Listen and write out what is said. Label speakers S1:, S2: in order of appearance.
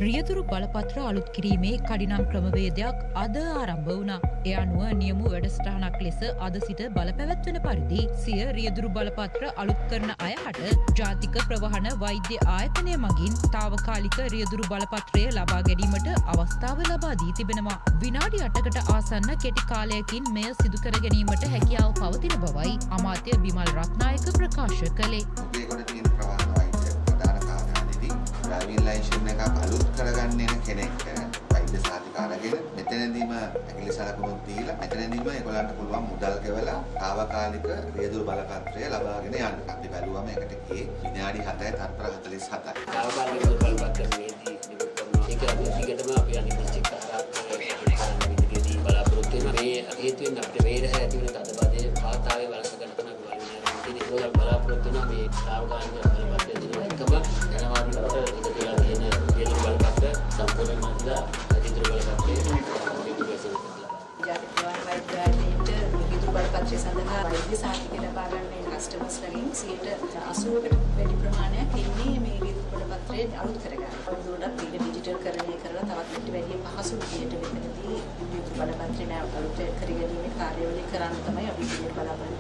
S1: රියදුරු බලපත්‍ර අලුත් කිරීමේ කඩිනම් ක්‍රමවේදයක් අද ආරම්භ වුණා. ඒ අනුව නියම වැඩසටහනක් ලෙස අද සිට බලපැවැත්වෙන පරිදි සිය රියදුරු බලපත්‍ර අලුත් කරන අයහට ජාතික ප්‍රවාහන වෛද්‍ය ආයතනය මගින් తాවකාලික රියදුරු බලපත්‍රය ලබා ගැනීමට අවස්ථාව ලබා දී තිබෙනවා. විනාඩි 8කට ආසන්න කෙටි කාලයකින් මෙය සිදු කර ගැනීමට හැකියාව පවතින බවයි අමාත්‍ය බිමල් රත්නායක ප්‍රකාශ කළේ.
S2: ඩ්‍රයිවිං ලයිසන් එකක් අලුත් කරගන්න එන කෙනෙක් වෛද්‍ය සාධක අරගෙන මෙතනදීම ඇඟිලි සලකුණුත් දීලා මෙතනදීම ඒගොල්ලන්ට පුළුවන් මුදල් ගෙවලා తాවකාලික රියදුරු බලපත්‍රය ලබාගෙන යන්න. අපි බැලුවම එකට ගියේ විනාඩි 7යි තත්පර 47යි.
S3: తాවකාලික බලපත්‍රයේදී නිකුත් කරනවා. ඒක අනිවාර්යයෙන්ම අපි අනිවාර්යයෙන් කරලා බලාපොරොත්තු වෙන මේ හේතුවෙන් අපිට වේරහ ඇති වෙන තදබදයේ පාතාවේ වලස ගන්න තමයි බලන්නේ. බලාපොරොත්තු වෙන මේ తాවකාලික බලපත්‍රය දිනන එකම
S4: බලපත්‍රය සඳහා වෛද්‍ය සාහිත්‍ය ලබා ගන්න කස්ටමර්ස්ලාගෙන් 80කට වැඩි ප්‍රමාණයක් ඉන්නේ මේ විදුලි බලපත්‍රය අලුත් කරගන්න. තවදුරටත් මේක ඩිජිටල් කරණය කරලා තවත් වැඩි පහසු විදියට මෙතනදී විදුලි බලපත්‍රය අලුත් කරගැනීමේ කාර්යවලිය කරන්න තමයි අපි බලාපොරොත්තු